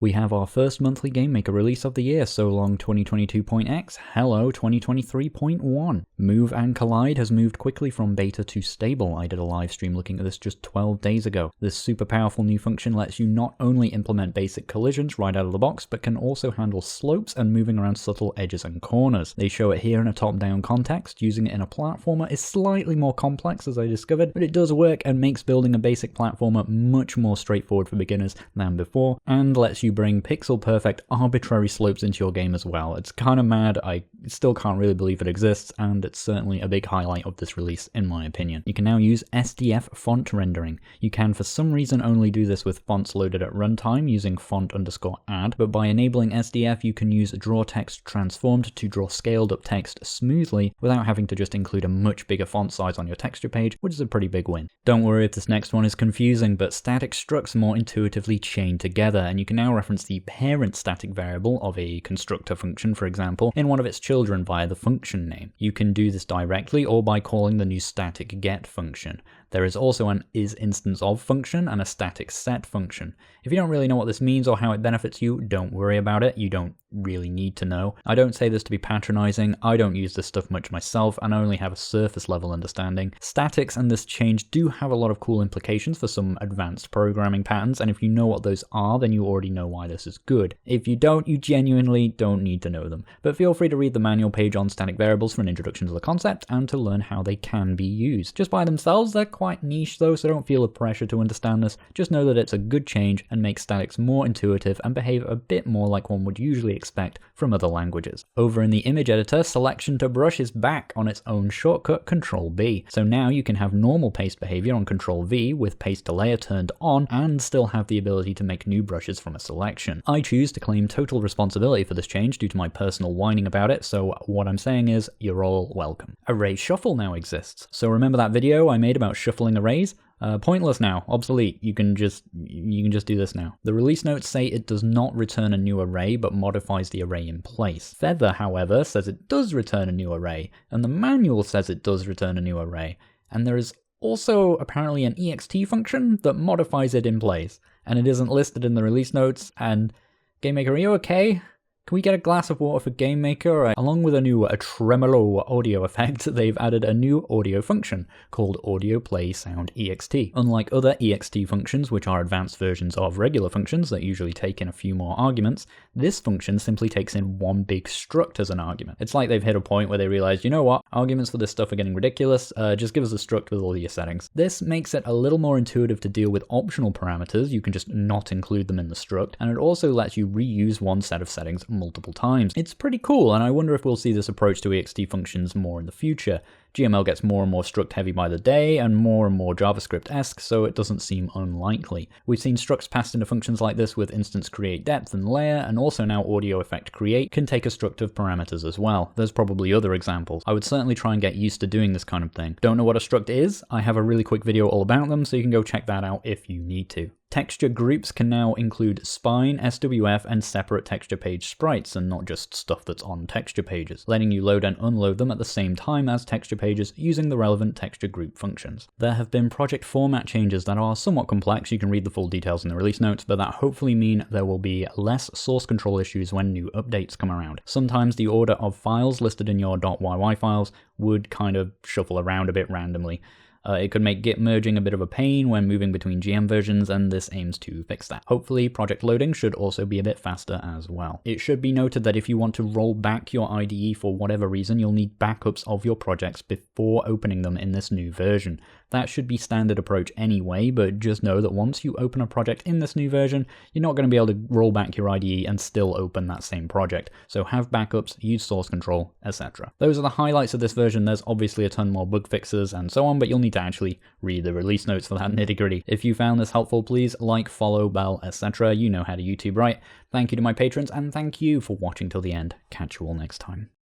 We have our first monthly GameMaker release of the year, so long 2022.x, hello 2023.1. Move and Collide has moved quickly from beta to stable. I did a live stream looking at this just 12 days ago. This super powerful new function lets you not only implement basic collisions right out of the box, but can also handle slopes and moving around subtle edges and corners. They show it here in a top-down context. Using it in a platformer is slightly more complex, as I discovered, but it does work and makes building a basic platformer much more straightforward for beginners than before, and lets you bring pixel-perfect arbitrary slopes into your game as well. It's kind of mad, I still can't really believe it exists, and it's certainly a big highlight of this release in my opinion. You can now use SDF font rendering. You can for some reason only do this with fonts loaded at runtime using font_add, but by enabling SDF you can use draw text transformed to draw scaled up text smoothly without having to just include a much bigger font size on your texture page, which is a pretty big win. Don't worry if this next one is confusing, but static structs more intuitively chain together, and you can now reference the parent static variable of a constructor function, for example, in one of its children via the function name. You can do this directly or by calling the new static get function. There is also an isInstanceOf function and a static set function. If you don't really know what this means or how it benefits you, don't worry about it. You don't really need to know. I don't say this to be patronizing. I don't use this stuff much myself and I only have a surface level understanding. Statics and this change do have a lot of cool implications for some advanced programming patterns, and if you know what those are, then you already know why this is good. If you don't, you genuinely don't need to know them. But feel free to read the manual page on static variables for an introduction to the concept and to learn how they can be used. Just by themselves, they're quite niche though, so don't feel the pressure to understand this. Just know that it's a good change and makes statics more intuitive and behave a bit more like one would usually expect from other languages. Over in the image editor, selection to brush is back on its own shortcut ctrl+b. So now you can have normal paste behavior on ctrl+v with paste to layer turned on and still have the ability to make new brushes from a selection. I choose to claim total responsibility for this change due to my personal whining about it, so what I'm saying is you're all welcome. Array shuffle now exists. So remember that video I made about shuffling arrays? Pointless now, obsolete. You can just do this now. The release notes say it does not return a new array, but modifies the array in place. Feather, however, says it does return a new array, and the manual says it does return a new array. And there is also apparently an ext function that modifies it in place, and it isn't listed in the release notes. And GameMaker, are you okay? Can we get a glass of water for GameMaker? Along with a new tremolo audio effect, they've added a new audio function called Audio Play Sound EXT. Unlike other EXT functions, which are advanced versions of regular functions that usually take in a few more arguments, this function simply takes in one big struct as an argument. It's like they've hit a point where they realize, you know what, arguments for this stuff are getting ridiculous, just give us a struct with all your settings. This makes it a little more intuitive to deal with optional parameters. You can just not include them in the struct, and it also lets you reuse one set of settings multiple times. It's pretty cool, and I wonder if we'll see this approach to ext functions more in the future. GML gets more and more struct heavy by the day and more JavaScript-esque, so it doesn't seem unlikely. We've seen structs passed into functions like this with instance create depth and layer, and also now audio effect create can take a struct of parameters as well. There's probably other examples. I would certainly try and get used to doing this kind of thing. Don't know what a struct is? I have a really quick video all about them, so you can go check that out if you need to. Texture groups can now include spine, SWF, and separate texture page sprites, and not just stuff that's on texture pages, letting you load and unload them at the same time as texture pages using the relevant texture group functions. There have been project format changes that are somewhat complex. You can read the full details in the release notes, but that hopefully mean there will be less source control issues when new updates come around. Sometimes the order of files listed in your .yy files would kind of shuffle around a bit randomly. It could make Git merging a bit of a pain when moving between GM versions, and this aims to fix that. Hopefully, project loading should also be a bit faster as well. It should be noted that if you want to roll back your IDE for whatever reason, you'll need backups of your projects before opening them in this new version. That should be standard approach anyway, but just know that once you open a project in this new version, you're not going to be able to roll back your IDE and still open that same project. So have backups, use source control, etc. Those are the highlights of this version. There's obviously a ton more bug fixes and so on, but you'll need to actually read the release notes for that nitty-gritty. If you found this helpful, please like, follow, bell, etc. You know how to YouTube, right? Thank you to my patrons, and thank you for watching till the end. Catch you all next time.